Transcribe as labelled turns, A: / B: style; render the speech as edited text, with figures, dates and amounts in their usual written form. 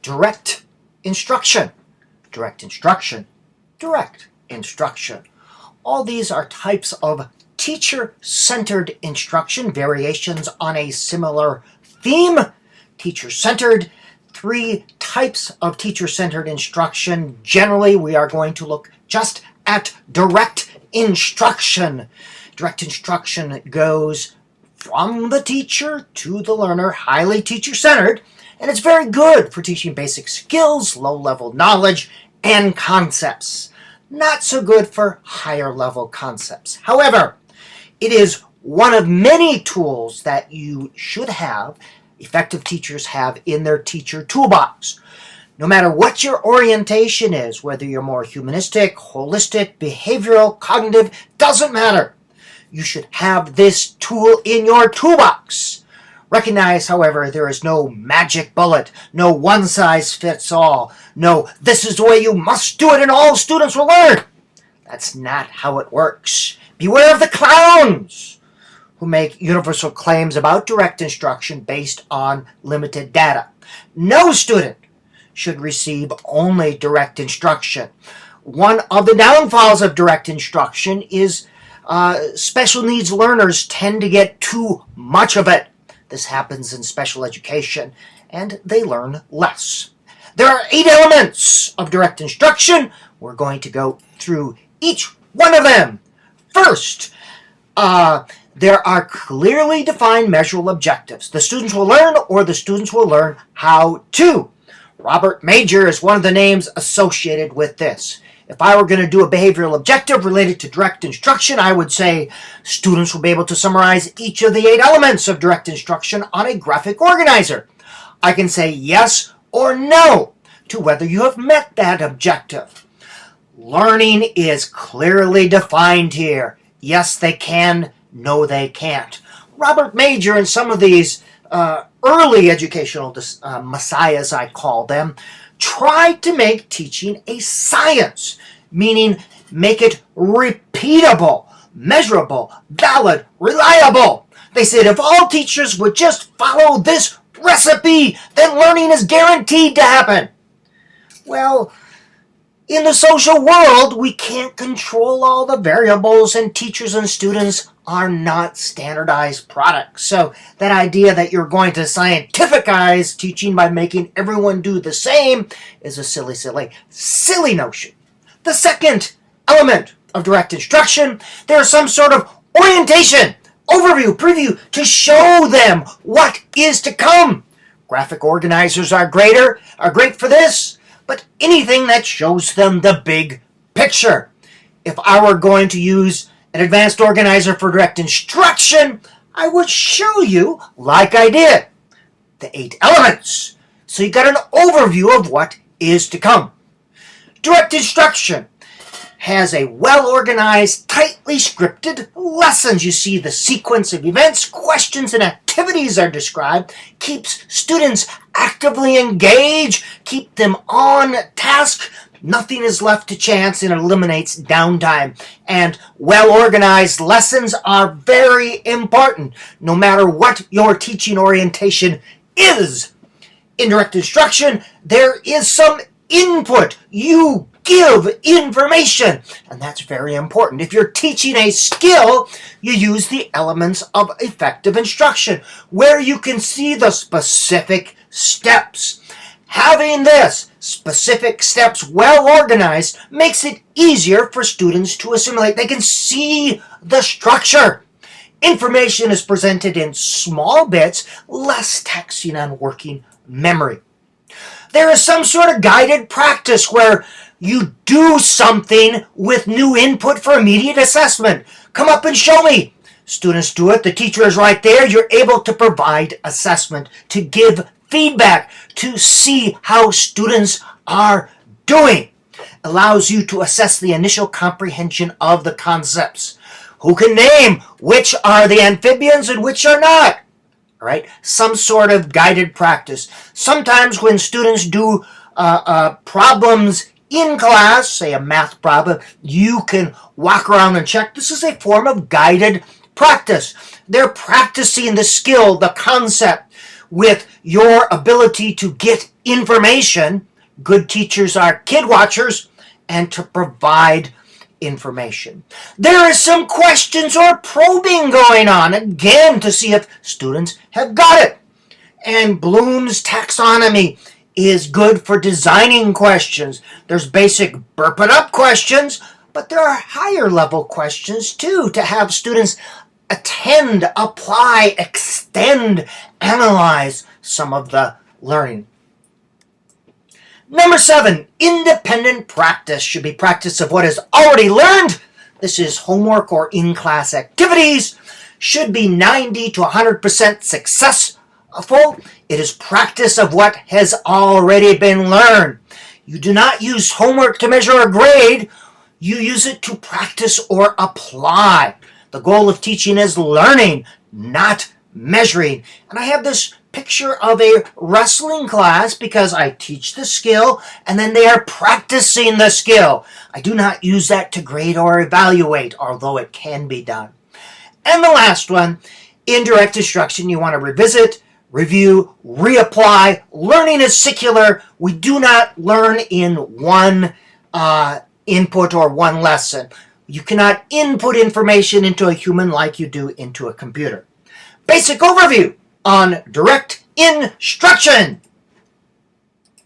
A: direct instruction, direct instruction, direct instruction. All these are types of teacher-centered instruction, variations on a similar theme. Teacher-centered, 3 types of teacher-centered instruction. Generally, we are going to look just at direct instruction. Direct instruction goes from the teacher to the learner, highly teacher-centered, and it's very good for teaching basic skills, low-level knowledge, and concepts. Not so good for higher-level concepts. However, it is one of many tools that you should have, effective teachers have in their teacher toolbox. No matter what your orientation is, whether you're more humanistic, holistic, behavioral, cognitive, doesn't matter. You should have this tool in your toolbox. Recognize, however, there is no magic bullet, no one-size-fits-all, no this is the way you must do it and all students will learn. That's not how it works. Beware of the clowns who make universal claims about direct instruction based on limited data. No student should receive only direct instruction. One of the downfalls of direct instruction is special needs learners tend to get too much of it. This happens in special education, and they learn less. There are 8 elements of direct instruction. We're going to go through each one of them. First, there are clearly defined measurable objectives. The students will learn, or the students will learn how to. Robert Major is one of the names associated with this. If I were going to do a behavioral objective related to direct instruction, I would say students will be able to summarize each of the 8 elements of direct instruction on a graphic organizer. I can say yes or no to whether you have met that objective. Learning is clearly defined here. Yes, they can. No, they can't. Robert Major and some of these early educational messiahs, I call them, tried to make teaching a science, meaning make it repeatable, measurable, valid, reliable. They said if all teachers would just follow this recipe, then learning is guaranteed to happen. Well, in the social world, we can't control all the variables, and teachers and students are not standardized products. So that idea that you're going to scientificize teaching by making everyone do the same is a silly notion. The second element of direct instruction, there's some sort of orientation, overview, preview to show them what is to come. Graphic organizers are great for this, but anything that shows them the big picture. If I were going to use an advanced organizer for direct instruction, I would show you, like I did, the 8 elements. So you got an overview of what is to come. Direct instruction has a well-organized, tightly scripted lessons. You see the sequence of events, questions, and activities are described, keeps students actively engaged, keep them on task. Nothing is left to chance and eliminates downtime. And well-organized lessons are very important, no matter what your teaching orientation is. In direct instruction, there is some input. You give information, and that's very important. If you're teaching a skill, you use the elements of effective instruction, where you can see the specific steps. Having this specific steps well organized makes it easier for students to assimilate. They can see the structure. Information is presented in small bits, less taxing on working memory. There is some sort of guided practice where you do something with new input for immediate assessment. Come up and show me. Students do it. The teacher is right there. You're able to provide assessment, to give feedback, to see how students are doing. Allows you to assess the initial comprehension of the concepts. Who can name which are the amphibians and which are not? All right, some sort of guided practice. Sometimes when students do problems in class, say a math problem, you can walk around and check. This is a form of guided practice. They're practicing the skill, the concept. with your ability to get information. Good teachers are kid watchers, and to provide information. There is some questions or probing going on, again, to see if students have got it. And Bloom's taxonomy is good for designing questions. There's basic burp it up questions, but there are higher level questions too, to have students attend, apply, extend, analyze some of the learning. Number 7, independent practice should be practice of what is already learned. This is homework or in-class activities. Should be 90 to 100% successful. It is practice of what has already been learned. You do not use homework to measure a grade. You use it to practice or apply. The goal of teaching is learning, not measuring. And I have this picture of a wrestling class because I teach the skill and then they are practicing the skill. I do not use that to grade or evaluate, although it can be done. And the last one, indirect instruction, you want to revisit, review, reapply. Learning is secular. We do not learn in one input or one lesson. You cannot input information into a human like you do into a computer. Basic overview on direct instruction.